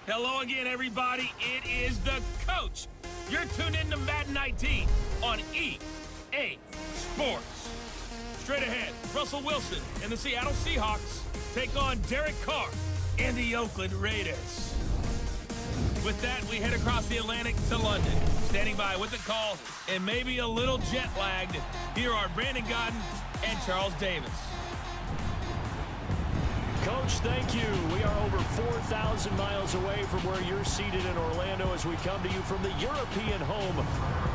Hello again, everybody. It is the coach. You're tuned in to Madden 19 on EA Sports. Straight ahead, Russell Wilson and the Seattle Seahawks take on Derek Carr and the Oakland Raiders. With that, we head across the Atlantic to London. Standing by with the call and maybe a little jet-lagged, here are Brandon Godden and Charles Davis. Coach, thank you. We are over 4,000 miles away from where you're seated in Orlando as we come to you from the European home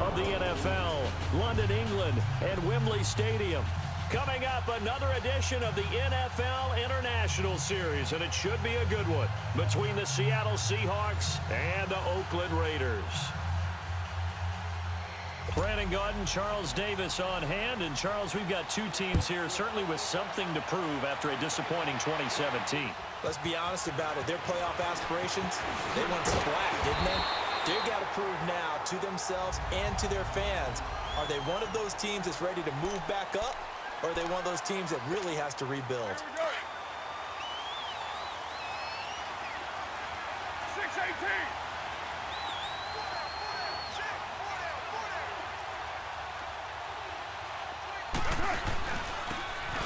of the NFL, London, England, and Wembley Stadium. Coming up, another edition of the NFL International Series, and it should be a good one, between the Seattle Seahawks and the Oakland Raiders. Brandon Godden, Charles Davis on hand. And, Charles, we've got two teams here, certainly with something to prove after a disappointing 2017. Let's be honest about it. Their playoff aspirations, they went splat, didn't they? They've got to prove now to themselves and to their fans. Are they one of those teams that's ready to move back up, or are they one of those teams that really has to rebuild? 6-18.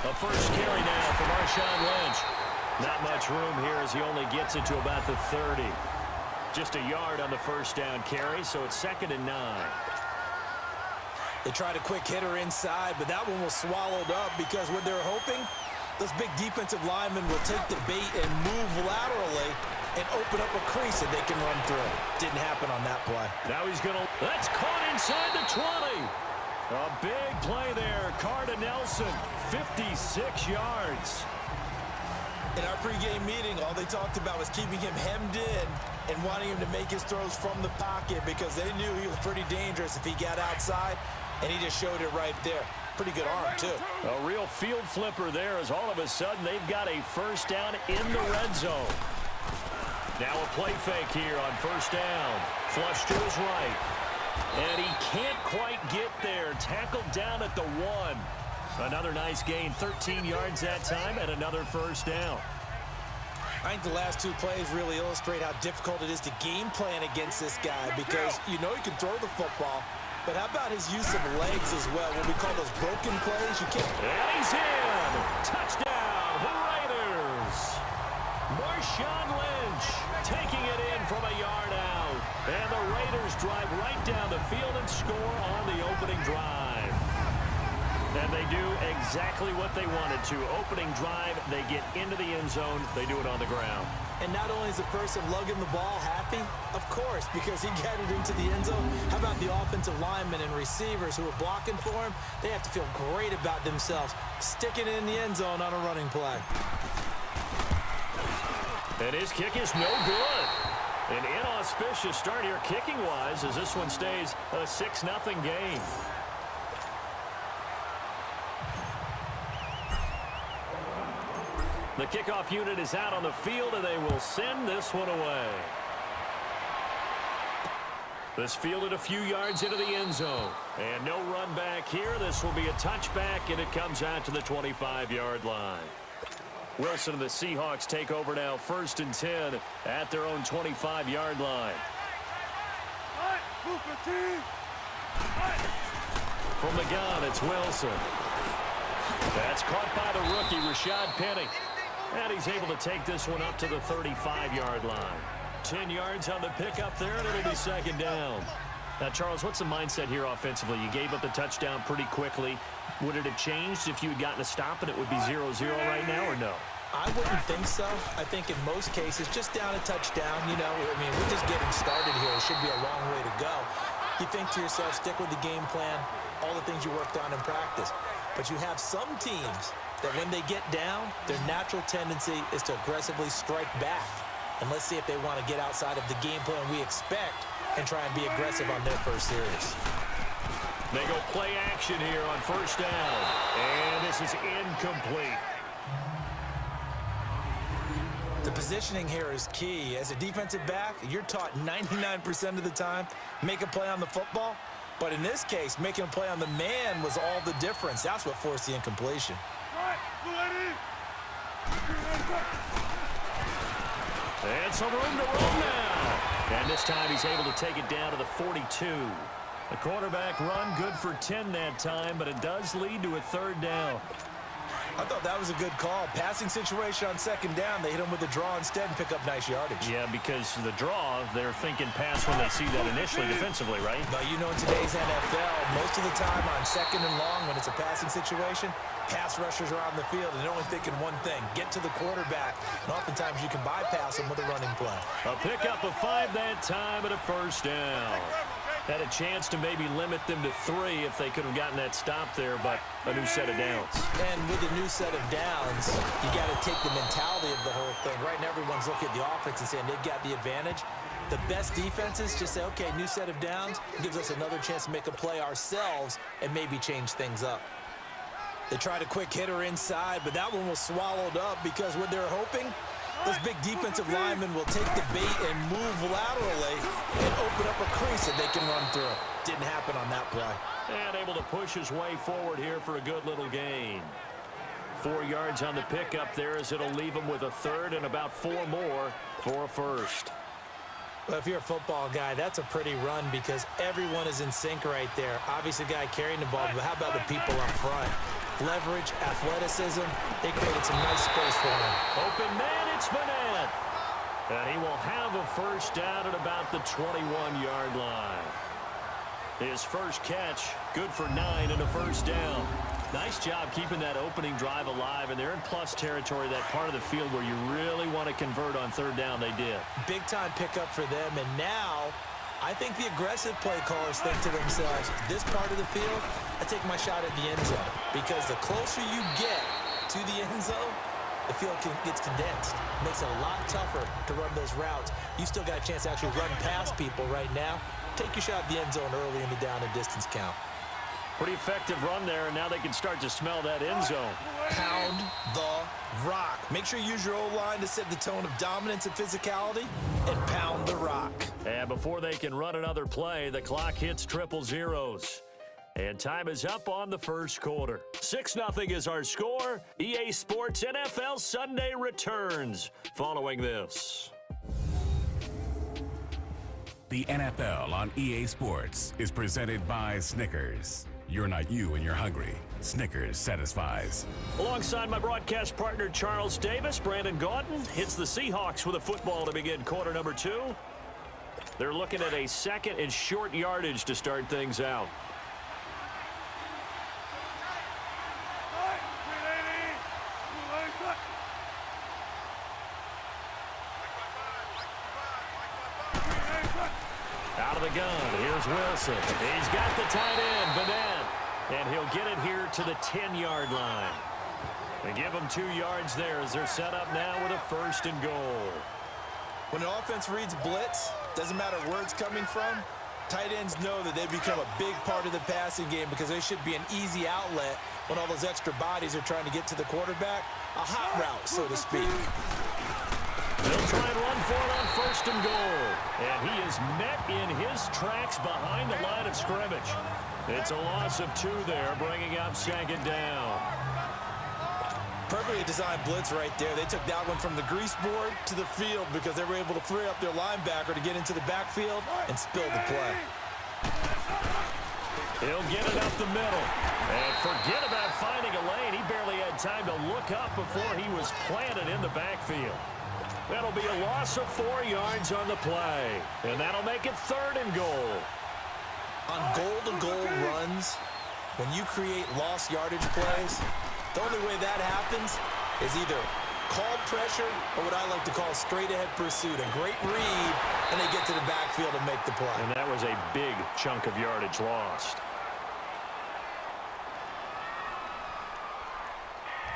A first carry now for Marshawn Lynch. Not much room here as he only gets it to about the 30. Just a yard on the first down carry, so it's 2nd and 9. They tried a quick hitter inside, but that one was swallowed up because what they're hoping, those big defensive linemen will take the bait and move laterally and open up a crease that they can run through. Didn't happen on that play. Now he's going to... That's caught inside the 20. A big play there. Carr to Nelson, 56 yards. In our pregame meeting, all they talked about was keeping him hemmed in and wanting him to make his throws from the pocket because they knew he was pretty dangerous if he got outside, and he just showed it right there. Pretty good arm, too. A real field flipper there as all of a sudden they've got a first down in the red zone. Now a play fake here on first down. Flush to his right. And he can't quite get there. Tackled down at the 1. Another nice gain, 13 yards that time, and another first down. I think the last two plays really illustrate how difficult it is to game plan against this guy because you know he can throw the football, but how about his use of legs as well? What we call those broken plays. You can't. And he's in. Touchdown, Raiders. Marshawn Lynch taking it in from a yard out. And the Raiders drive right down the field and score on the opening drive. And they do exactly what they wanted to. Opening drive, they get into the end zone. They do it on the ground. And not only is the person lugging the ball happy, of course, because he got it into the end zone. How about the offensive linemen and receivers who are blocking for him? They have to feel great about themselves, sticking it in the end zone on a running play. And his kick is no good. An inauspicious start here kicking-wise as this one stays a 6-0 game. The kickoff unit is out on the field, and they will send this one away. This fielded a few yards into the end zone. And no run back here. This will be a touchback, and it comes out to the 25-yard line. Wilson and the Seahawks take over now, 1st and 10 at their own 25-yard line. From the gun, it's Wilson. That's caught by the rookie, Rashad Penny. And he's able to take this one up to the 35-yard line. 10 yards on the pickup there, and it'll be 2nd down. Now, Charles, what's the mindset here offensively? You gave up the touchdown pretty quickly. Would it have changed if you had gotten a stop and it would be 0-0 right now, or no? I wouldn't think so. I think in most cases, just down a touchdown, you know, I mean, we're just getting started here. It should be a long way to go. You think to yourself, stick with the game plan, all the things you worked on in practice. But you have some teams that when they get down, their natural tendency is to aggressively strike back. And let's see if they want to get outside of the game plan we expect and try and be aggressive on their first series. They go play action here on first down. And this is incomplete. The positioning here is key. As a defensive back, you're taught 99% of the time, make a play on the football. But in this case, making a play on the man was all the difference. That's what forced the incompletion. And some room to run now. And this time he's able to take it down to the 42. The quarterback run good for 10 that time, but it does lead to a third down. I thought that was a good call. Passing situation on second down. They hit him with a draw instead and pick up nice yardage. Yeah, because the draw, they're thinking pass when they see that initially defensively, right? But you know, in today's NFL, most of the time on second and long, when it's a passing situation, pass rushers are on the field and they're only thinking one thing, get to the quarterback. And oftentimes you can bypass them with a running play. A pickup of 5 that time and a first down. Had a chance to maybe limit them to 3 if they could have gotten that stop there, but a new set of downs. And with a new set of downs, you got to take the mentality of the whole thing. Right now, everyone's looking at the offense and saying they've got the advantage. The best defenses just say, okay, new set of downs, gives us another chance to make a play ourselves and maybe change things up. They tried a quick hitter inside, but that one was swallowed up because what they're hoping, those big defensive linemen will take the bait and move laterally and open up a crease that they can run through. Didn't happen on that play. And able to push his way forward here for a good little gain. 4 yards on the pickup there as it'll leave him with a third and about 4 more for a first. Well, if you're a football guy, that's a pretty run because everyone is in sync right there. Obviously, the guy carrying the ball, but how about the people up front? Leverage, athleticism, they created some nice space for him. Open man, it's Madden. And he will have a first down at about the 21-yard line. His first catch, good for 9 and a first down. Nice job keeping that opening drive alive, and they're in plus territory, that part of the field where you really want to convert on third down. They did. Big-time pickup for them, and now I think the aggressive play callers think to themselves, this part of the field, I take my shot at the end zone, because the closer you get to the end zone, the field gets condensed. Makes it a lot tougher to run those routes. You still got a chance to actually run past people right now. Take your shot at the end zone early in the down and distance count. Pretty effective run there, and now they can start to smell that end zone. Pound the rock. Make sure you use your O-line to set the tone of dominance and physicality, and pound the rock. And before they can run another play, the clock hits triple zeros. And time is up on the first quarter. 6-0 is our score. EA Sports NFL Sunday returns following this. The NFL on EA Sports is presented by Snickers. You're not you when you're hungry. Snickers satisfies. Alongside my broadcast partner, Charles Davis, Brandon Gaudin hits the Seahawks with a football to begin quarter number 2. They're looking at a second and short yardage to start things out. Out of the gun, here's Wilson. He's got the tight end, Vanette. And he'll get it here to the 10-yard line. They give him 2 yards there as they're set up now with a first and goal. When an offense reads blitz, doesn't matter where it's coming from, tight ends know that they become a big part of the passing game because there should be an easy outlet when all those extra bodies are trying to get to the quarterback. A hot route, so to speak. They'll try and run for it on first and goal. And he is met in his tracks behind the line of scrimmage. It's a loss of 2 there, bringing up second down. Perfectly designed blitz right there. They took that one from the grease board to the field because they were able to free up their linebacker to get into the backfield and spill the play. He'll get it up the middle. And forget about finding a lane. He barely had time to look up before he was planted in the backfield. That'll be a loss of 4 yards on the play. And that'll make it third and goal. On goal-to-goal runs, when you create lost yardage plays, the only way that happens is either called pressure or what I like to call straight-ahead pursuit. A great read, and they get to the backfield and make the play. And that was a big chunk of yardage lost.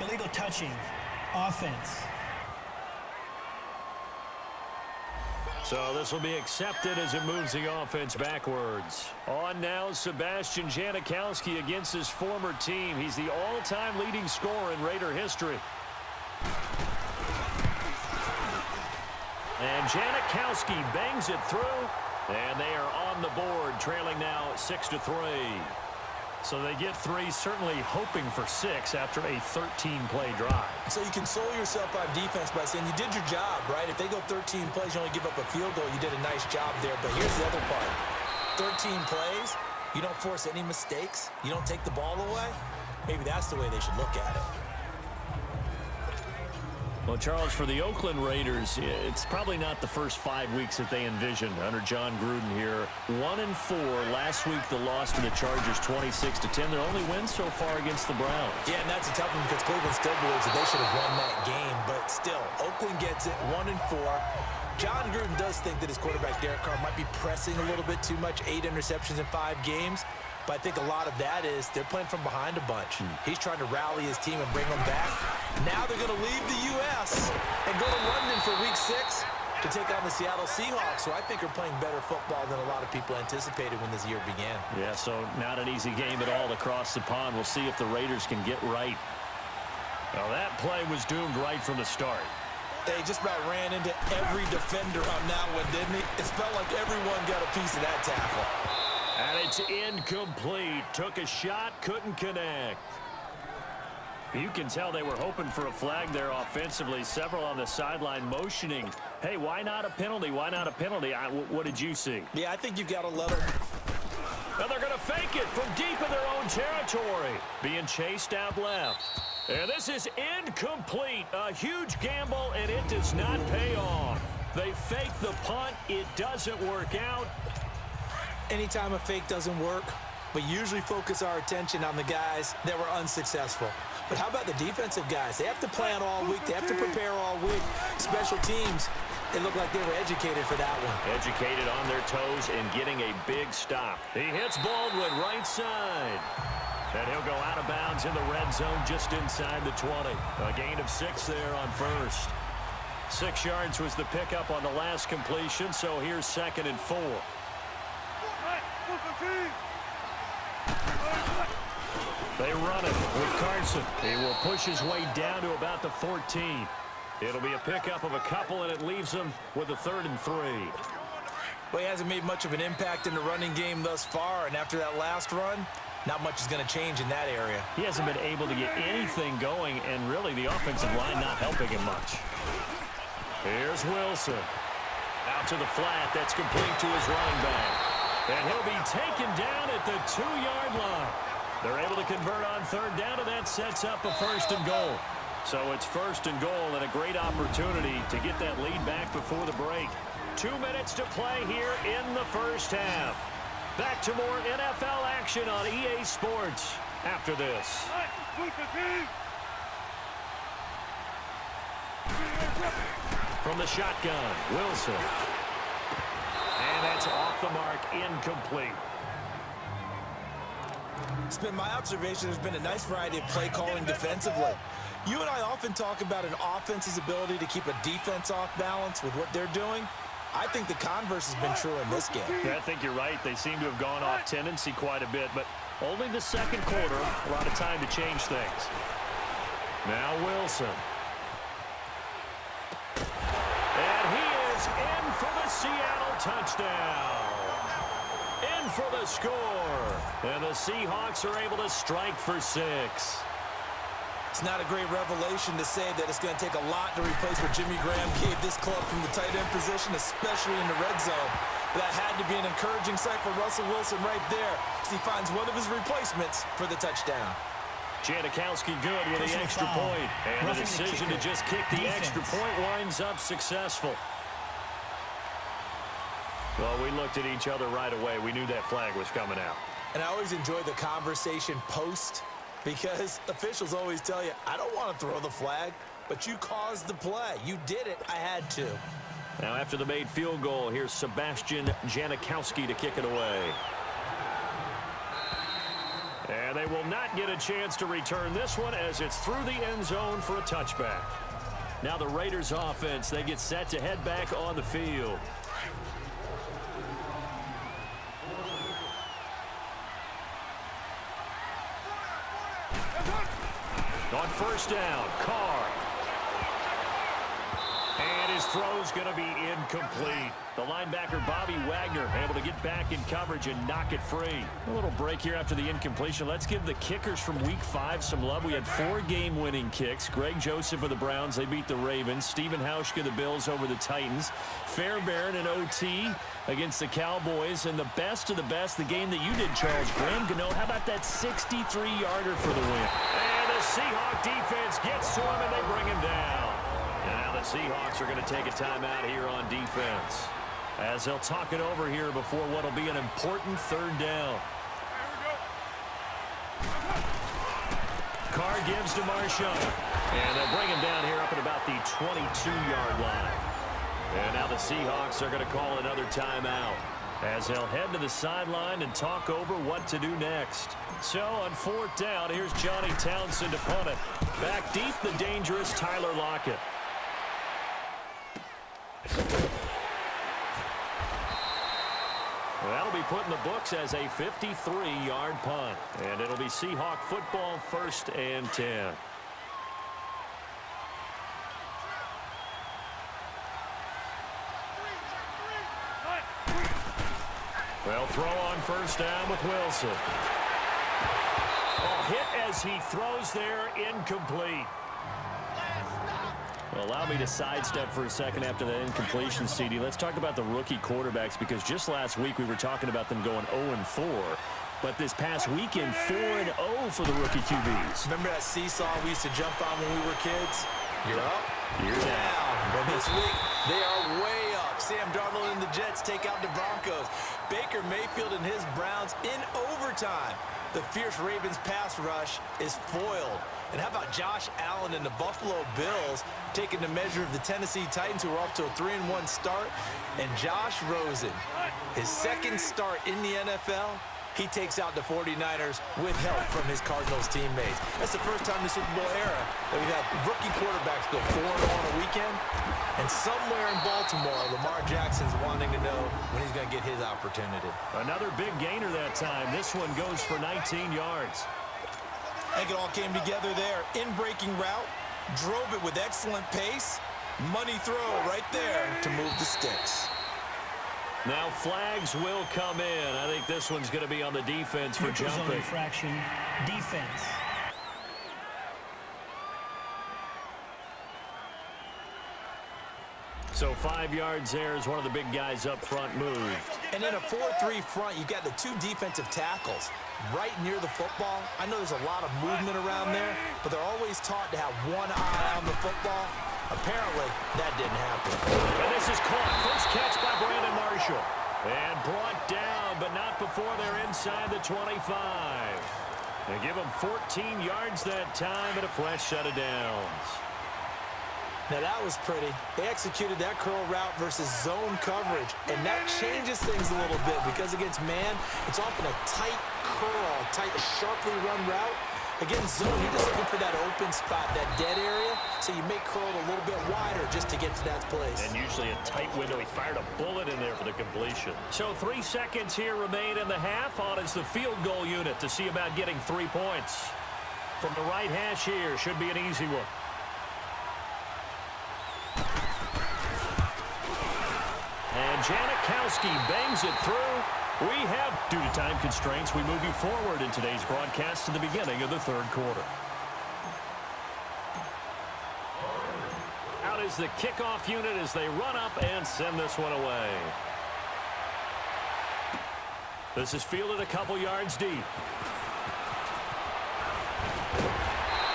Illegal touching, offense. So this will be accepted as it moves the offense backwards. On now, Sebastian Janikowski against his former team. He's the all-time leading scorer in Raider history. And Janikowski bangs it through, and they are on the board, trailing now 6-3. So they get 3, certainly hoping for 6 after a 13-play drive. So you console yourself on defense by saying you did your job, right? If they go 13 plays, you only give up a field goal, you did a nice job there. But here's the other part. 13 plays, you don't force any mistakes, you don't take the ball away. Maybe that's the way they should look at it. Well, Charles, for the Oakland Raiders, it's probably not the first 5 weeks that they envisioned under John Gruden here. 1-4. Last week, the loss to the Chargers, 26-10. Their only win so far against the Browns. Yeah, and that's a tough one because Cleveland still believes that they should have won that game. But still, Oakland gets it, 1-4. John Gruden does think that his quarterback, Derek Carr, might be pressing a little bit too much. 8 interceptions in 5 games. But I think a lot of that is they're playing from behind a bunch. He's trying to rally his team and bring them back. Now they're going to leave the U.S. and go to London for Week 6 to take on the Seattle Seahawks, who I think are playing better football than a lot of people anticipated when this year began. Yeah, so not an easy game at all across the pond. We'll see if the Raiders can get right. Well, that play was doomed right from the start. They just about ran into every defender on that one, didn't he? It felt like everyone got a piece of that tackle. And it's incomplete. Took a shot, couldn't connect. You can tell they were hoping for a flag there offensively. Several on the sideline motioning. Hey, why not a penalty? Why not a penalty? What did you see? Yeah, I think you've got to let them. And they're going to fake it from deep in their own territory. Being chased out left. And this is incomplete. A huge gamble, and it does not pay off. They fake the punt. It doesn't work out. Anytime a fake doesn't work, we usually focus our attention on the guys that were unsuccessful. But how about the defensive guys? They have to plan all week. They have to prepare all week. Special teams, they look like they were educated for that one. Educated on their toes and getting a big stop. He hits Baldwin right side. And he'll go out of bounds in the red zone just inside the 20. A gain of 6 there on first. 6 yards was the pickup on the last completion, so here's 2nd and 4. They run it with Carson. He will push his way down to about the 14. It'll be a pickup of a couple, and it leaves them with a 3rd and 3. Well, he hasn't made much of an impact in the running game thus far, and after that last run, not much is going to change in that area. He hasn't been able to get anything going, and really the offensive line not helping him much. Here's Wilson. Out to the flat. That's complete to his running back. And he'll be taken down at the 2-yard line. They're able to convert on 3rd down, and that sets up a 1st and goal. So it's 1st and goal and a great opportunity to get that lead back before the break. 2 minutes to play here in the first half. Back to more NFL action on EA Sports after this. From the shotgun, Wilson. And that's off the mark, incomplete. It's been my observation there's been a nice variety of play calling defensively. You and I often talk about an offense's ability to keep a defense off balance with what they're doing. I think the converse has been true in this game. Yeah, I think you're right. They seem to have gone off tendency quite a bit, but only the 2nd quarter, a lot of time to change things. Now Wilson. And he is in for the Seattle touchdown. In for the score. And the Seahawks are able to strike for 6. It's not a great revelation to say that it's going to take a lot to replace what Jimmy Graham gave this club from the tight end position, especially in the red zone. But that had to be an encouraging sight for Russell Wilson right there, as he finds one of his replacements for the touchdown. Janikowski good with the extra point. And the decision to just kick the extra point winds up successful. Well, we looked at each other right away. We knew that flag was coming out. And I always enjoy the conversation post, because officials always tell you, I don't want to throw the flag, but you caused the play. You did it. I had to. Now after the made field goal, here's Sebastian Janikowski to kick it away. And they will not get a chance to return this one as it's through the end zone for a touchback. Now the Raiders offense, they get set to head back on the field. On 1st down, Carr. And his throw's going to be incomplete. The linebacker, Bobby Wagner, able to get back in coverage and knock it free. A little break here after the incompletion. Let's give the kickers from Week 5 some love. We had 4 game-winning kicks. Greg Joseph of the Browns, they beat the Ravens. Stephen Hauschka, the Bills, over the Titans. Fairbairn and OT against the Cowboys. And the best of the best, the game that you did, Charles, Graham Gano. How about that 63-yarder for the win? And the Seahawk defense gets to him, and they bring him down. And now the Seahawks are going to take a timeout here on defense, as they'll talk it over here before what will be an important 3rd down. Carr gives to Marshawn. And they'll bring him down here up at about the 22-yard line. And now the Seahawks are going to call another timeout, as they'll head to the sideline and talk over what to do next. So on 4th down, here's Johnny Townsend to punt it. Back deep, the dangerous Tyler Lockett. That'll be put in the books as a 53-yard punt. And it'll be Seahawk football, 1st and 10. Well, throw on 1st down with Wilson. Oh, hit as he throws there, incomplete. Well, allow me to sidestep for a second after that incompletion, CD. Let's talk about the rookie quarterbacks, because just last week we were talking about them going 0-4. But this past weekend, 4-0 for the rookie QBs. Remember that seesaw we used to jump on when we were kids? You're up, you're down. But this week, they are way up. Sam Darnold and the Jets take out the Broncos. Baker Mayfield and his Browns in overtime. The fierce Ravens pass rush is foiled. And how about Josh Allen and the Buffalo Bills taking the measure of the Tennessee Titans, who are off to a 3-1 start? And Josh Rosen, his 2nd start in the NFL, he takes out the 49ers with help from his Cardinals teammates. That's the first time in the Super Bowl era that we've had rookie quarterbacks go 4-0 on a weekend. And somewhere in Baltimore, Lamar Jackson's wanting to know when he's going to get his opportunity. Another big gainer that time. This one goes for 19 yards. I think it all came together there. In-breaking route, drove it with excellent pace. Money throw right there to move the sticks. Now flags will come in. I think this one's going to be on the defense for Neutral zone jumping. infraction, defense. So 5 yards there as one of the big guys up front moved. And in a 4-3 front, you've got the 2 defensive tackles right near the football. I know there's a lot of movement around there, but they're always taught to have one eye on the football. Apparently, that didn't happen. And this is caught. First catch by Brandon Marshall. And brought down, but not before they're inside the 25. They give them 14 yards that time and a fresh set of downs. Now, that was pretty. They executed that curl route versus zone coverage, and that changes things a little bit, because against man, it's often a tight curl, tight, sharply run route. Against zone, you're just looking for that open spot, that dead area, so you may curl it a little bit wider just to get to that place. And usually a tight window. He fired a bullet in there for the completion. So 3 seconds here remain in the half. On is the field goal unit to see about getting 3 points. From the right hash here, should be an easy one. And Janikowski bangs it through. We have, due to time constraints, we move you forward in today's broadcast to the beginning of the 3rd quarter. Out is the kickoff unit as they run up and send this one away. This is fielded a couple yards deep.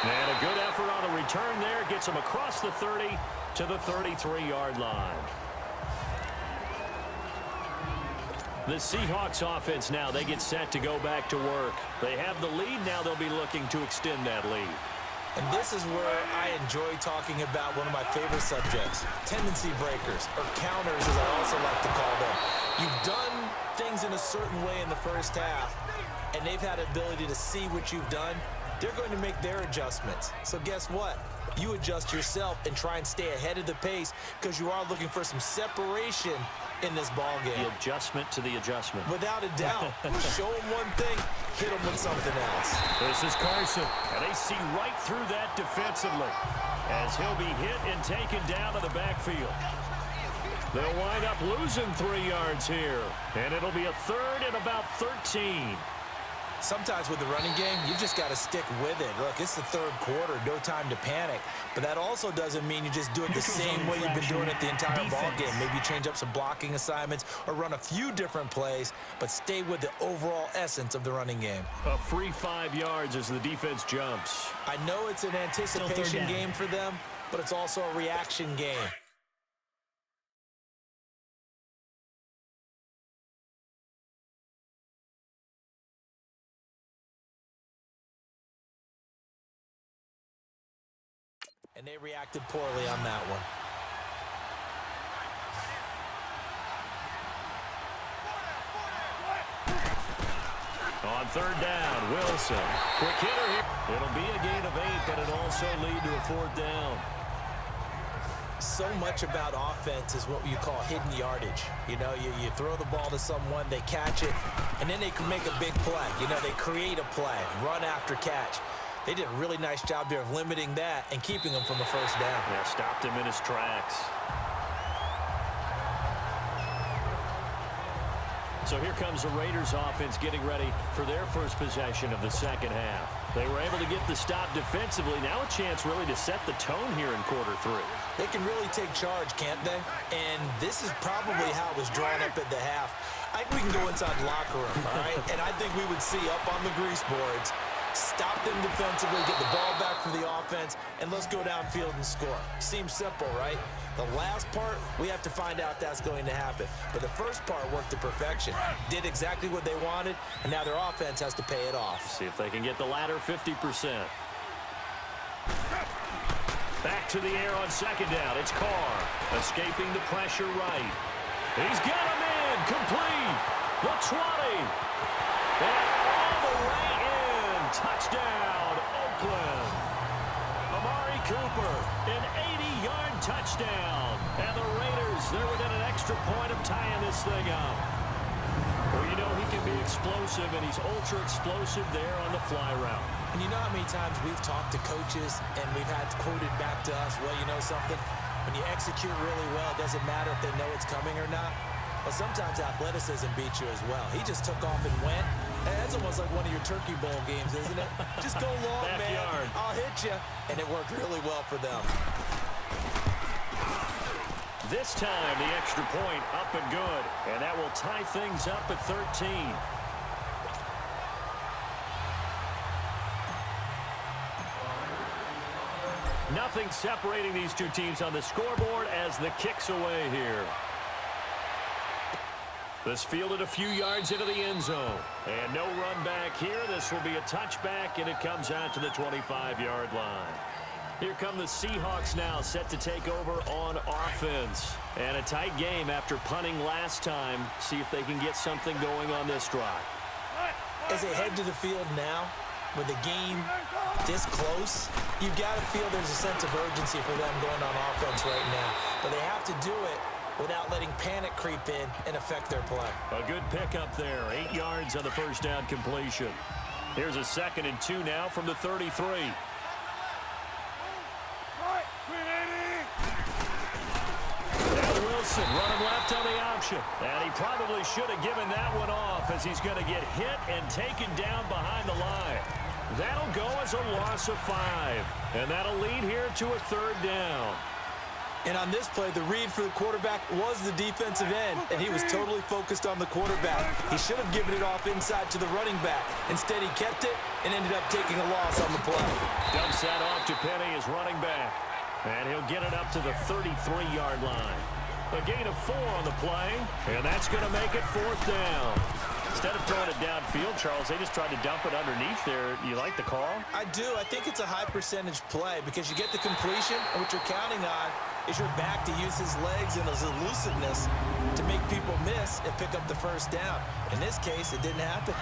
And a good effort on the return there. Gets him across the 30 to the 33-yard line. The Seahawks offense now, they get set to go back to work. They have the lead. Now they'll be looking to extend that lead. And this is where I enjoy talking about one of my favorite subjects, tendency breakers, or counters as I also like to call them. You've done things in a certain way in the first half, and they've had the ability to see what you've done. They're going to make their adjustments. So guess what? You adjust yourself and try and stay ahead of the pace, because you are looking for some separation in this ball game. The adjustment to the adjustment. Without a doubt. Show them one thing, hit them with something else. This is Carson, and they see right through that defensively. as he'll be hit and taken down to the backfield. They'll wind up losing 3 yards here, and it'll be a third and about 13. Sometimes with the running game, you just got to stick with it. Look, it's the third quarter, no time to panic. But that also doesn't mean you just do it the same way you've been doing it the entire ball game. Maybe change up some blocking assignments or run a few different plays, but stay with the overall essence of the running game. A free 5 yards as the defense jumps. I know it's an anticipation game for them, but it's also a reaction game. And they reacted poorly on that one. On third down, Wilson. Quick hitter here. It'll be a gain of 8, but it'll also lead to a 4th down. So much about offense is what you call hidden yardage. You know, you throw the ball to someone, they catch it, and then they can make a big play. You know, they create a play, run after catch. They did a really nice job there of limiting that and keeping him from the first down. Yeah, stopped him in his tracks. So here comes the Raiders offense getting ready for their first possession of the second half. They were able to get the stop defensively. Now a chance really to set the tone here in quarter 3. They can really take charge, can't they? And this is probably how it was drawn up at the half. I think we can go inside the locker room, all right? And I think we would see up on the grease boards, stop them defensively, get the ball back for the offense, and let's go downfield and score. Seems simple, right? The last part, we have to find out that's going to happen. But the first part worked to perfection. Did exactly what they wanted, and now their offense has to pay it off. See if they can get the latter 50%. Back to the air on second down. It's Carr, escaping the pressure right. He's got him in, complete. The 20. And all the way in. Touchdown, Oakland. Amari Cooper, an 80-yard touchdown. And the Raiders, they're within an extra point of tying this thing up. Well, you know he can be explosive, and he's ultra-explosive there on the fly route. And you know how many times we've talked to coaches and we've had quoted back to us, well, you know something? When you execute really well, it doesn't matter if they know it's coming or not. Well, sometimes athleticism beats you as well. He just took off and went. And that's almost like one of your Turkey Bowl games, isn't it? Just go long, man. I'll hit you. And it worked really well for them. This time, the extra point up and good. And that will tie things up at 13. Nothing separating these two teams on the scoreboard as the kick's away here. This fielded a few yards into the end zone. And no run back here. This will be a touchback, and it comes out to the 25-yard line. Here come the Seahawks now, set to take over on offense. And a tight game after punting last time. See if they can get something going on this drive. As they head to the field now, with the game this close, you've got to feel there's a sense of urgency for them going on offense right now. But they have to do it without letting panic creep in and affect their play. A good pickup there. 8 yards on the first down completion. Here's a 2nd and 2 now from the 33. Now Wilson running left on the option. And he probably should have given that one off as he's going to get hit and taken down behind the line. That'll go as a loss of 5. And that'll lead here to a 3rd down. And on this play, the read for the quarterback was the defensive end, and he was totally focused on the quarterback. He should have given it off inside to the running back. Instead, he kept it and ended up taking a loss on the play. Dumps that off to Penny, his running back. And he'll get it up to the 33-yard line. A gain of 4 on the play, and that's going to make it 4th down. Instead of throwing it downfield, Charles, they just tried to dump it underneath there. You like the call? I do. I think it's a high-percentage play because you get the completion, and what you're counting on is your back to use his legs and his elusiveness to make people miss and pick up the first down. In this case, it didn't happen.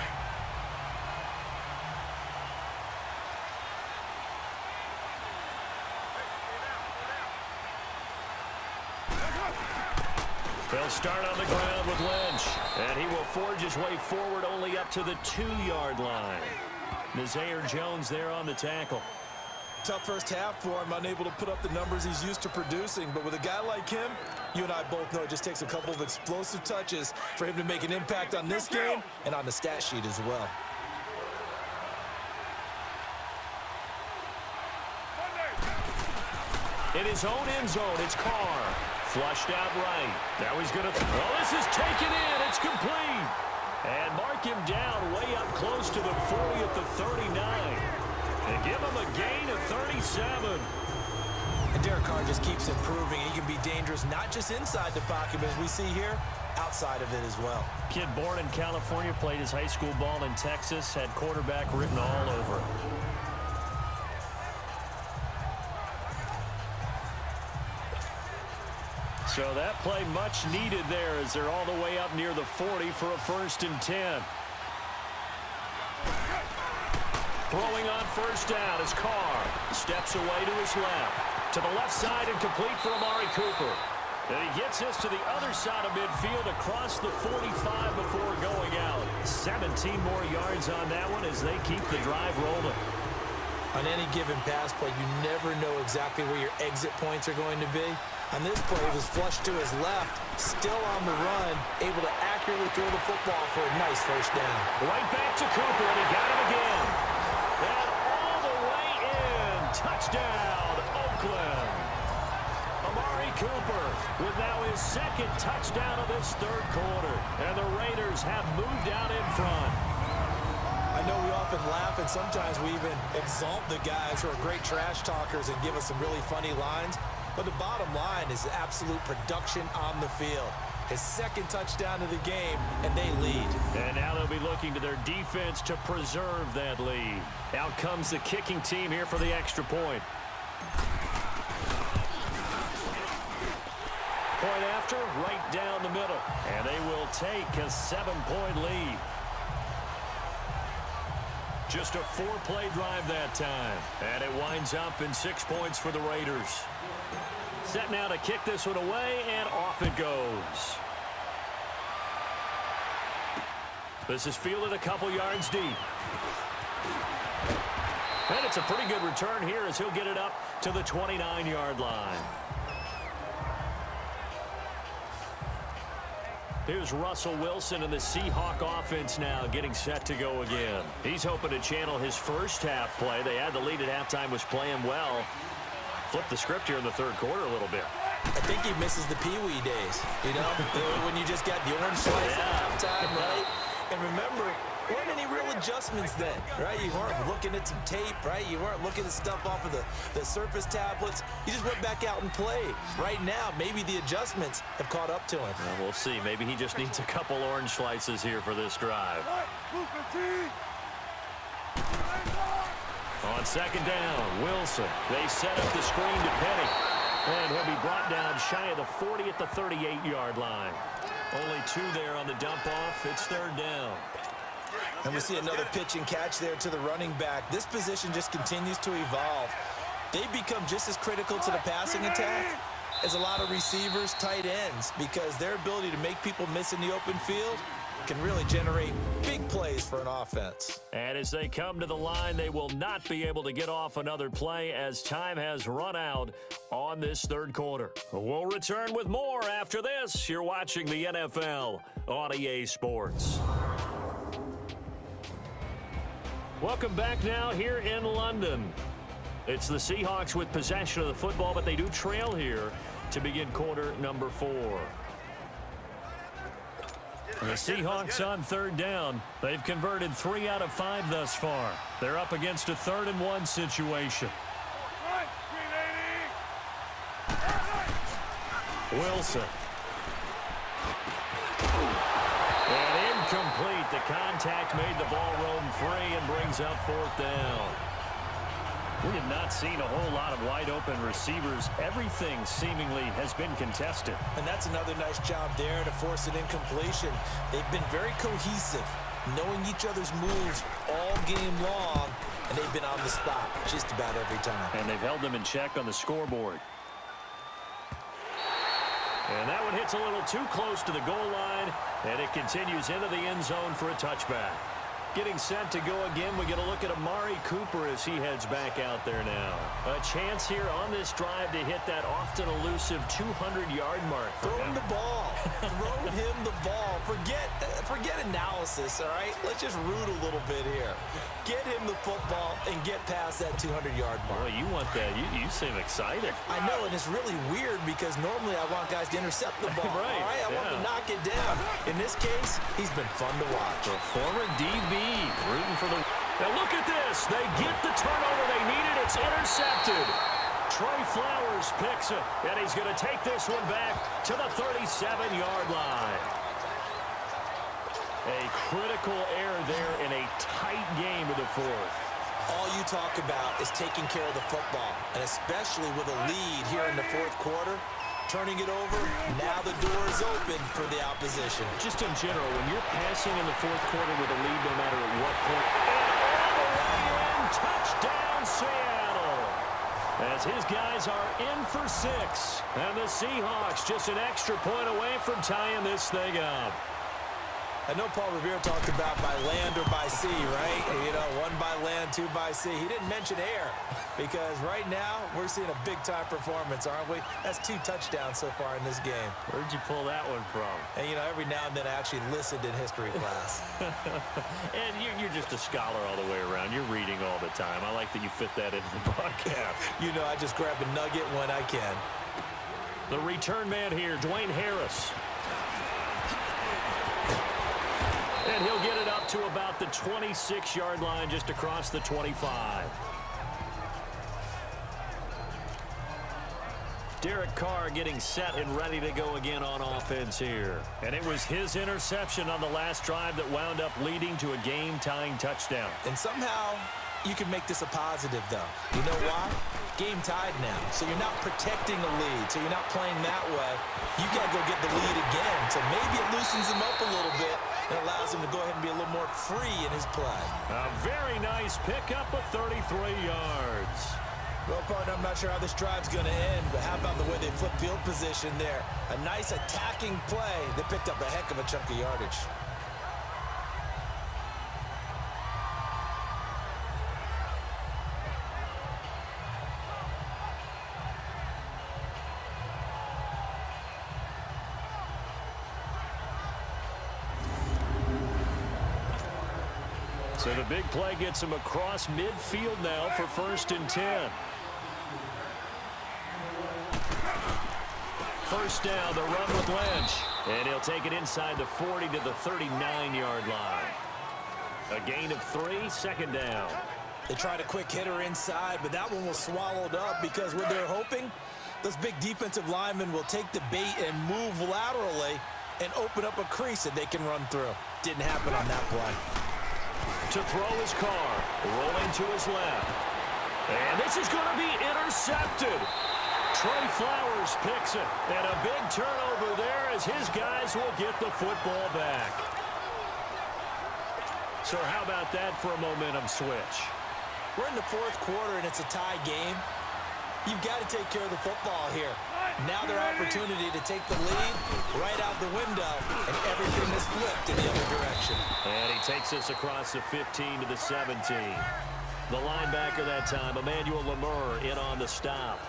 They'll start on the ground with Lynch, and he will forge his way forward only up to the 2-yard line. Nazir Jones there on the tackle. Tough first half for him, unable to put up the numbers he's used to producing. But with a guy like him, you and I both know it just takes a couple of explosive touches for him to make an impact on this game and on the stat sheet as well. In his own end zone, it's Carr. Flushed out right. Now he's going to... Oh, this is taken in. It's complete. And mark him down way up close to the 40 at the 39. And give him a gain of 37. And Derek Carr just keeps improving. He can be dangerous not just inside the pocket, but as we see here, outside of it as well. Kid born in California, played his high school ball in Texas, had quarterback written all over him. So that play much needed there as they're all the way up near the 40 for a 1st and 10. Throwing on first down is Carr. Steps away to his left. To the left side and complete for Amari Cooper. And he gets this to the other side of midfield across the 45 before going out. 17 more yards on that one as they keep the drive rolling. On any given pass play, you never know exactly where your exit points are going to be. On this play, it was flushed to his left, still on the run, able to accurately throw the football for a nice first down. Right back to Cooper, and he got him again. And all the way in. Touchdown, Oakland. Amari Cooper with now his 2nd touchdown of this 3rd quarter. And the Raiders have moved out in front. I know we often laugh, and sometimes we even exalt the guys who are great trash talkers and give us some really funny lines. But the bottom line is absolute production on the field. His 2nd touchdown of the game, and they lead. And now they'll be looking to their defense to preserve that lead. Out comes the kicking team here for the extra point. Point after, right down the middle. And they will take a 7-point lead. Just a 4-play drive that time. And it winds up in 6 points for the Raiders. Set now to kick this one away, and off it goes. This is fielded a couple yards deep. And it's a pretty good return here as he'll get it up to the 29-yard line. Here's Russell Wilson and the Seahawk offense now getting set to go again. He's hoping to channel his first half play. They had the lead at halftime, was playing well. Flip the script here in the 3rd quarter a little bit. I think he misses the Pee-wee days, you know, when you just got the orange slice at halftime, right? And remember, there weren't any real adjustments then, right? You weren't looking at some tape, right? You weren't looking at stuff off of the Surface tablets. You just went back out and played. Right now, maybe the adjustments have caught up to him. Well, we'll see. Maybe he just needs a couple orange slices here for this drive. On 2nd down, Wilson. They set up the screen to Penny. And he'll be brought down shy of the 40 at the 38-yard line. Only 2 there on the dump-off. It's 3rd down. And we see another pitch and catch there to the running back. This position just continues to evolve. They become just as critical to the passing attack as a lot of receivers, tight ends, because their ability to make people miss in the open field can really generate big plays for an offense. And as they come to the line, they will not be able to get off another play as time has run out on this 3rd quarter. We'll return with more after this. You're watching the NFL on EA Sports. Welcome back now here in London. It's the Seahawks with possession of the football, but they do trail here to begin quarter number 4. The Seahawks on 3rd down. They've converted 3 out of 5 thus far. They're up against a 3rd and 1 situation. Wilson. And incomplete. The contact made the ball roam free and brings up 4th down. We have not seen a whole lot of wide-open receivers. Everything seemingly has been contested. And that's another nice job there to force an incompletion. They've been very cohesive, knowing each other's moves all game long, and they've been on the spot just about every time. And they've held them in check on the scoreboard. And that one hits a little too close to the goal line, and it continues into the end zone for a touchback. Getting set to go again, we get a look at Amari Cooper as he heads back out there now. A chance here on this drive to hit that often elusive 200-yard mark. Throw him the ball. Throw him the ball. Forget analysis, all right? Let's just root a little bit here. Get him the football and get past that 200-yard mark. Boy, you want that. You seem excited. I know, and it's really weird because normally I want guys to intercept the ball. Right, all right? I want to knock it down. In this case, he's been fun to watch. The former DB rooting for the... Now look at this. They get the turnover they needed. It's intercepted. Trey Flowers picks it, and he's going to take this one back to the 37-yard line. A critical error there in a tight game of the fourth. All you talk about is taking care of the football, and especially with a lead here in the fourth quarter. Turning it over, now the door is open for the opposition. Just in general, when you're passing in the fourth quarter with a lead, no matter at what point, and all the way in, touchdown Seattle. As his guys are in for 6, and the Seahawks just an extra point away from tying this thing up. I know Paul Revere talked about by land or by sea, right? You know, 1 by land, 2 by sea. He didn't mention air because right now we're seeing a big-time performance, aren't we? That's 2 touchdowns so far in this game. Where'd you pull that one from? And, you know, every now and then I actually listened in history class. And you're just a scholar all the way around. You're reading all the time. I like that you fit that into the podcast. You know, I just grab a nugget when I can. The return man here, Dwayne Harris. And he'll get it up to about the 26-yard line, just across the 25. Derek Carr getting set and ready to go again on offense here. And it was his interception on the last drive that wound up leading to a game-tying touchdown. And somehow you can make this a positive, though. You know why? Game tied now, so you're not protecting a lead, so you're not playing that way. You got to go get the lead again, so maybe it loosens him up a little bit and allows him to go ahead and be a little more free in his play. A very nice pickup of 33 yards. Well, partner, I'm not sure how this drive's going to end, but how about the way they flip field position there? A nice attacking play that picked up a heck of a chunk of yardage. So the big play gets him across midfield now for 1st and 10. First down, the run with Lynch. And he'll take it inside the 40 to the 39-yard line. A gain of 3, 2nd down. They tried a quick hitter inside, but that one was swallowed up because what they're hoping, those big defensive linemen will take the bait and move laterally and open up a crease that they can run through. Didn't happen on that play. To throw his Carr, rolling to his left. And this is going to be intercepted. Trey Flowers picks it. And a big turnover there as his guys will get the football back. So how about that for a momentum switch? We're in the fourth quarter, and it's a tie game. You've got to take care of the football here. Now their opportunity to take the lead right out the window, and everything is flipped in the other direction. And he takes us across the 15 to the 17. The linebacker that time, Emmanuel Lemur, in on the stop.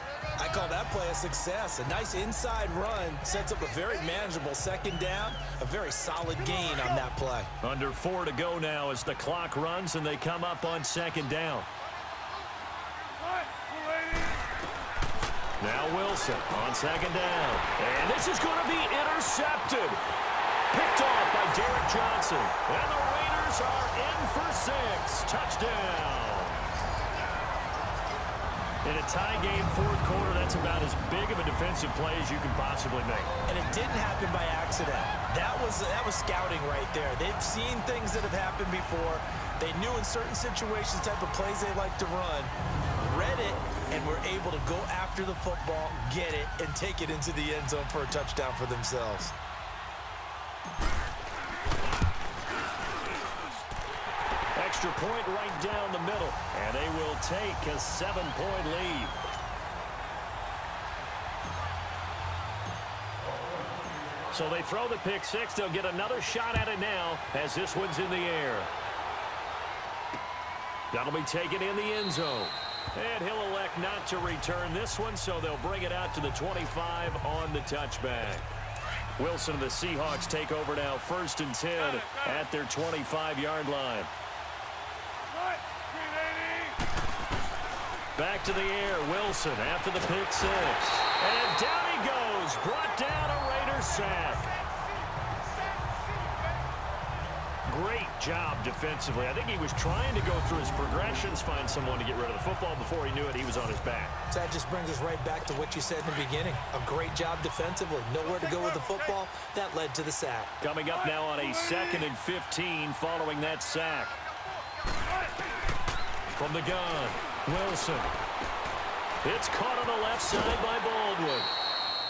I call that play a success. A nice inside run sets up a very manageable 2nd down. A very solid gain on that play. Under 4 to go now as the clock runs and they come up on 2nd down. Now Wilson on 2nd down. And this is going to be intercepted. Picked off by Derek Johnson. And the Raiders are in for 6. Touchdown. In a tie game, fourth quarter, that's about as big of a defensive play as you can possibly make. And it didn't happen by accident. That was scouting right there. They've seen things that have happened before. They knew in certain situations the type of plays they like to run. Read it, and were able to go after the football, get it, and take it into the end zone for a touchdown for themselves. Extra point right down the middle, and they will take a 7-point lead. So they throw the pick 6. They'll get another shot at it now as this one's in the air. That'll be taken in the end zone. And he'll elect not to return this one, so they'll bring it out to the 25 on the touchback. Wilson and the Seahawks take over now, 1st and 10 at their 25-yard line. Back to the air, Wilson after the pick 6. And down he goes, brought down a Raiders sack. Great job defensively. I think he was trying to go through his progressions, find someone to get rid of the football. Before he knew it, he was on his back. So that just brings us right back to what you said in the beginning. A great job defensively. Nowhere to go with the football. That led to the sack. Coming up now on a 2nd and 15 following that sack. From the gun, Wilson. It's caught on the left side by Baldwin.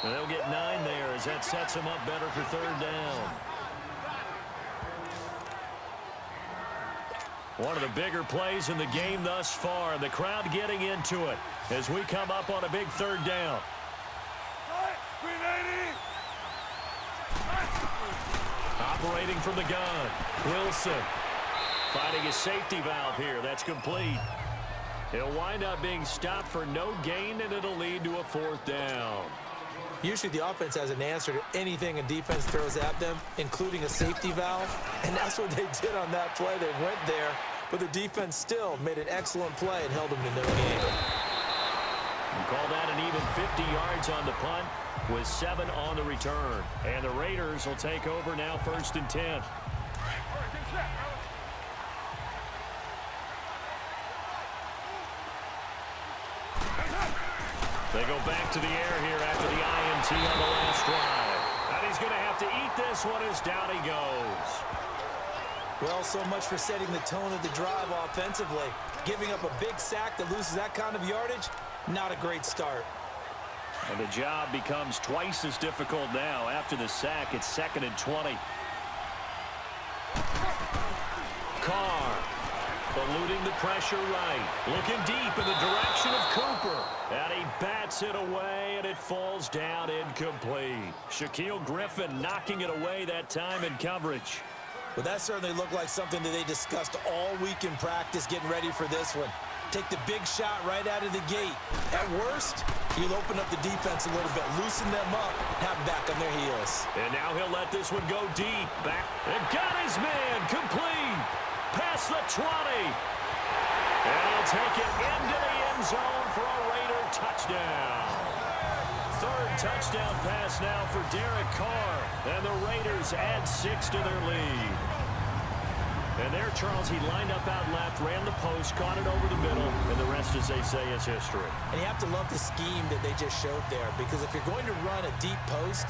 And they'll get 9 there as that sets him up better for 3rd down. One of the bigger plays in the game thus far. The crowd getting into it as we come up on a big 3rd down. Operating from the gun, Wilson. Finding his safety valve here. That's complete. He'll wind up being stopped for no gain, and it'll lead to a 4th down. Usually the offense has an answer to anything a defense throws at them, including a safety valve. And that's what they did on that play. They went there, but the defense still made an excellent play and held them to no gain. And call that an even 50 yards on the punt with 7 on the return. And the Raiders will take over now, 1st and 10. They go back to the air here after the INT on the last drive. And he's going to have to eat this one as down he goes. Well, so much for setting the tone of the drive offensively. Giving up a big sack that loses that kind of yardage, not a great start. And the job becomes twice as difficult now. After the sack, it's 2nd and 20. Carr. Eluding the pressure right. Looking deep in the direction of Cooper. And he bats it away, and it falls down incomplete. Shaquille Griffin knocking it away that time in coverage. Well, that certainly looked like something that they discussed all week in practice getting ready for this one. Take the big shot right out of the gate. At worst, you'll open up the defense a little bit, loosen them up, have them back on their heels. And now he'll let this one go deep. Back. And got his man. Complete. Past the 20. And he'll take it into the end zone for a Raider touchdown. 3rd touchdown pass now for Derek Carr. And the Raiders add 6 to their lead. And there, Charles, he lined up out left, ran the post, caught it over the middle, and the rest, as they say, is history. And you have to love the scheme that they just showed there, because if you're going to run a deep post,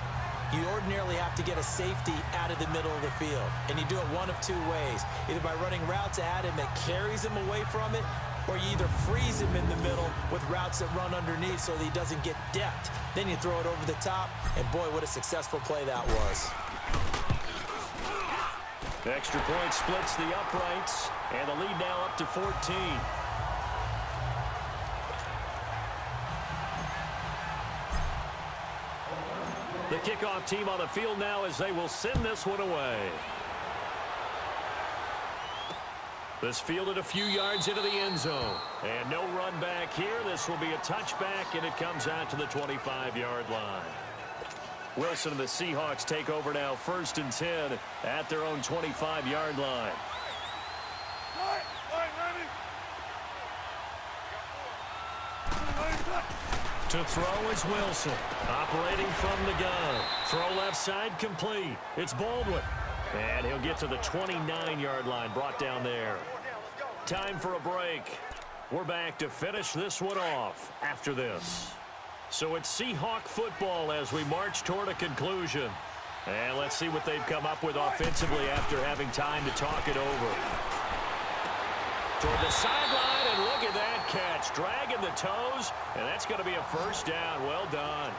you ordinarily have to get a safety out of the middle of the field. And you do it one of 2 ways. Either by running routes at him that carries him away from it, or you either freeze him in the middle with routes that run underneath so that he doesn't get depth. Then you throw it over the top, and boy, what a successful play that was. Extra point splits the uprights, and the lead now up to 14. The kickoff team on the field now as they will send this one away. This fielded a few yards into the end zone. And no run back here. This will be a touchback, and it comes out to the 25-yard line. Wilson and the Seahawks take over now, 1st and 10 at their own 25-yard line. To throw is Wilson, operating from the gun. Throw left side complete. It's Baldwin. And he'll get to the 29-yard line, brought down there. Time for a break. We're back to finish this one off after this. So it's Seahawk football as we march toward a conclusion. And let's see what they've come up with offensively after having time to talk it over. Toward the sideline, and look at that catch. Dragging the toes, and that's going to be a 1st down. Well done.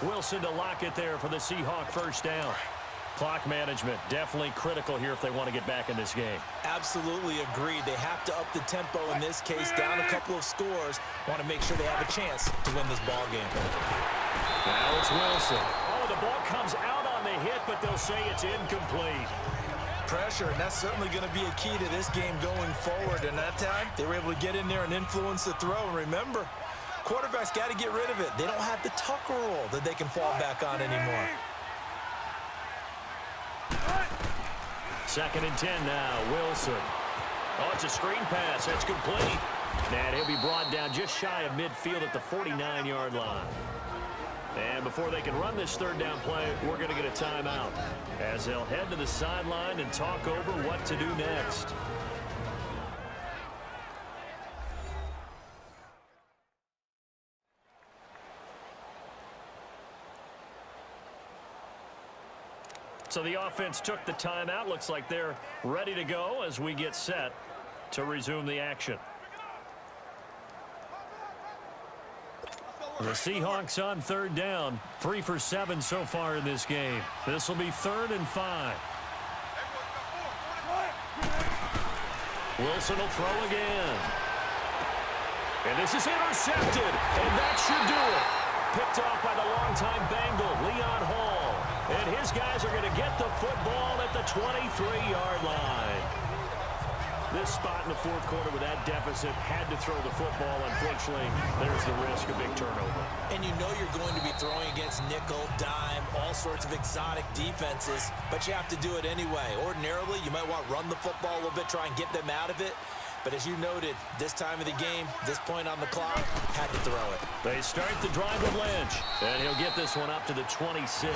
Wilson to lock it there for the Seahawk 1st down. Clock management definitely critical here if they want to get back in this game. Absolutely agreed. They have to up the tempo in this case, down a couple of scores. Want to make sure they have a chance to win this ball game. Now it's Wilson. Oh, the ball comes out on the hit, but they'll say it's incomplete. pressure, and that's certainly going to be a key to this game going forward. And that time, they were able to get in there and influence the throw. And remember, quarterbacks got to get rid of it. They don't have the Tucker rule that they can fall back on anymore. 2nd and 10 now, Wilson. Oh, it's a screen pass. That's complete. And he'll be brought down just shy of midfield at the 49-yard line. And before they can run this 3rd down play, we're going to get a timeout as they'll head to the sideline and talk over what to do next. So the offense took the timeout. Looks like they're ready to go as we get set to resume the action. The Seahawks on 3rd down. 3 for 7 so far in this game. This will be 3rd and 5. Wilson will throw again. And this is intercepted. And that should do it. Picked off by the longtime Bengal, Leon Hall. And his guys are going to get the football at the 23-yard line. This spot in the 4th quarter with that deficit had to throw the football. Unfortunately, there's the risk of big turnover. And you know you're going to be throwing against nickel, dime, all sorts of exotic defenses, but you have to do it anyway. Ordinarily, you might want to run the football a little bit, try and get them out of it. But as you noted, this time of the game, this point on the clock, had to throw it. They start the drive with Lynch, and he'll get this one up to the 26.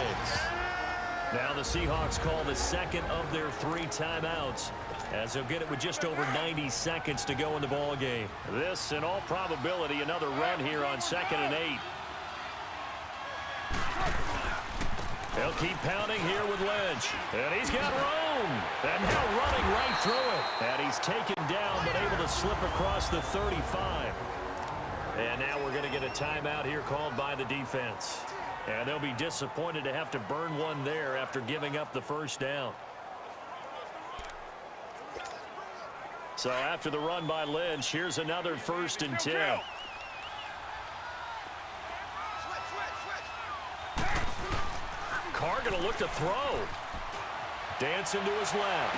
Now the Seahawks call the 2nd of their 3 timeouts, as they'll get it with just over 90 seconds to go in the ball game. This, in all probability, another run here on 2nd and 8. They'll keep pounding here with Lynch. And he's got room. And now running right through it. And he's taken down, but able to slip across the 35. And now we're going to get a timeout here called by the defense. And they'll be disappointed to have to burn one there after giving up the 1st down. So after the run by Lynch, here's another 1st and 10. Carr going to look to throw. Dancing to his left.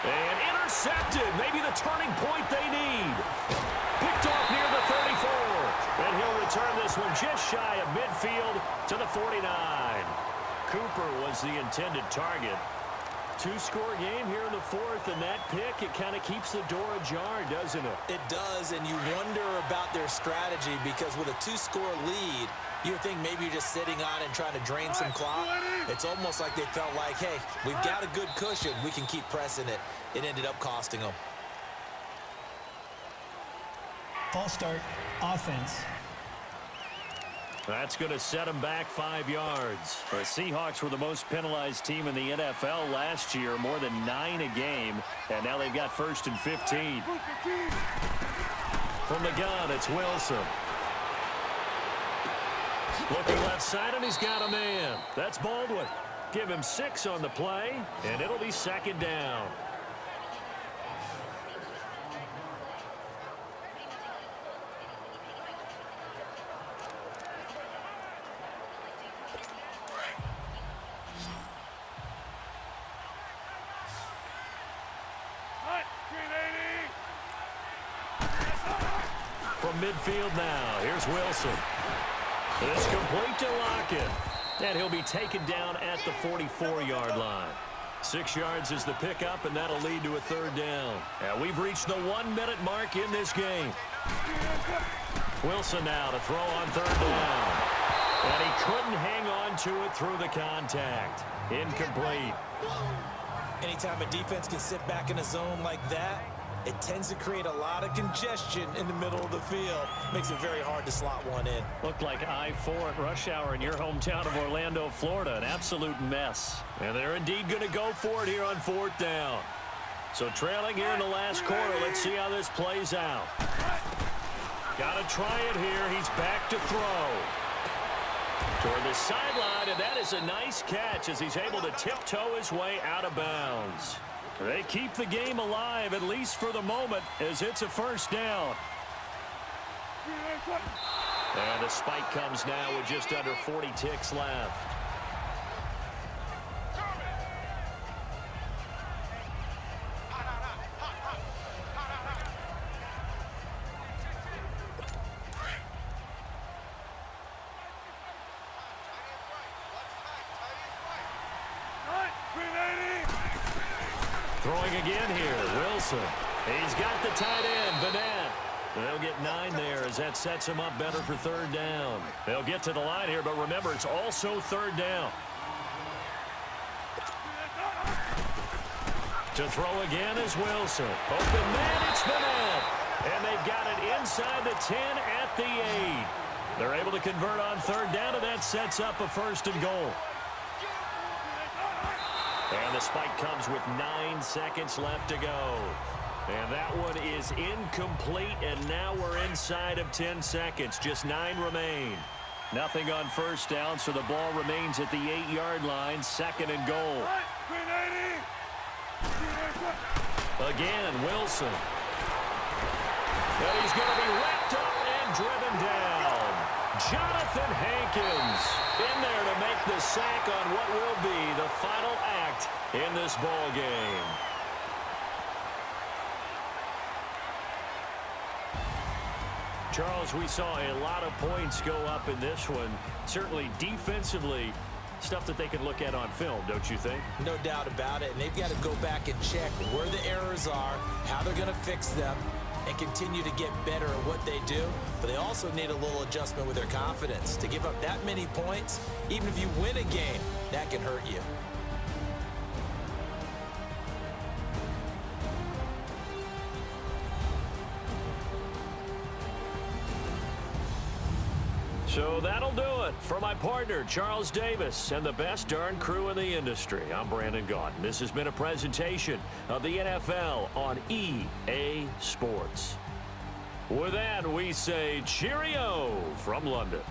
And intercepted. Maybe the turning point they need. Picked off near the 34. And he'll return this one just shy of midfield to the 49. Cooper was the intended target. 2-score game here in the 4th, and that pick, it kind of keeps the door ajar, doesn't it? It does, and you wonder about their strategy because with a 2-score lead, you would think maybe you're just sitting on it and trying to drain some clock. It's almost like they felt like, hey, we've got a good cushion. We can keep pressing it. It ended up costing them. False start, offense. That's going to set them back 5 yards. The Seahawks were the most penalized team in the NFL last year, more than 9 a game, and now they've got 1st and 15. From the gun, it's Wilson. Looking left side, and he's got a man. That's Baldwin. Give him 6 on the play, and it'll be 2nd down. From midfield now, here's Wilson. It's complete to Lockett. And he'll be taken down at the 44-yard line. 6 yards is the pickup, and that'll lead to a 3rd down. And we've reached the 1-minute mark in this game. Wilson now to throw on 3rd down. And he couldn't hang on to it through the contact. Incomplete. Anytime a defense can sit back in a zone like that, it tends to create a lot of congestion in the middle of the field. Makes it very hard to slot one in. Looked like I-4 at rush hour in your hometown of Orlando, Florida. An absolute mess. And they're indeed going to go for it here on 4th down. So trailing here in the last quarter. Let's see how this plays out. Got to try it here. He's back to throw. Toward the sideline, and that is a nice catch as he's able to tiptoe his way out of bounds. They keep the game alive, at least for the moment, as it's a 1st down. And the spike comes now with just under 40 ticks left. Throwing again here, Wilson. He's got the tight end, Vanette. They'll get 9 there as that sets him up better for 3rd down. They'll get to the line here, but remember, it's also 3rd down. To throw again is Wilson. Open man, it's Vanette. And they've got it inside the 10 at the 8. They're able to convert on 3rd down, and that sets up a 1st and goal. And the spike comes with 9 seconds left to go. And that one is incomplete, and now we're inside of 10 seconds. Just 9 remain. Nothing on 1st down, so the ball remains at the 8-yard line, 2nd and goal. Again, Wilson. And he's going to be wrapped up and driven down. Jonathan Hankins in there to make the sack on what will be the final act in this ball game. Charles, we saw a lot of points go up in this one. Certainly defensively, stuff that they can look at on film, don't you think? No doubt about it. And they've got to go back and check where the errors are, how they're going to fix them, and continue to get better at what they do. But they also need a little adjustment with their confidence. To give up that many points, even if you win a game, that can hurt you. So that'll do it for my partner, Charles Davis, and the best darn crew in the industry. I'm Brandon Gaudin. This has been a presentation of the NFL on EA Sports. With that, we say cheerio from London.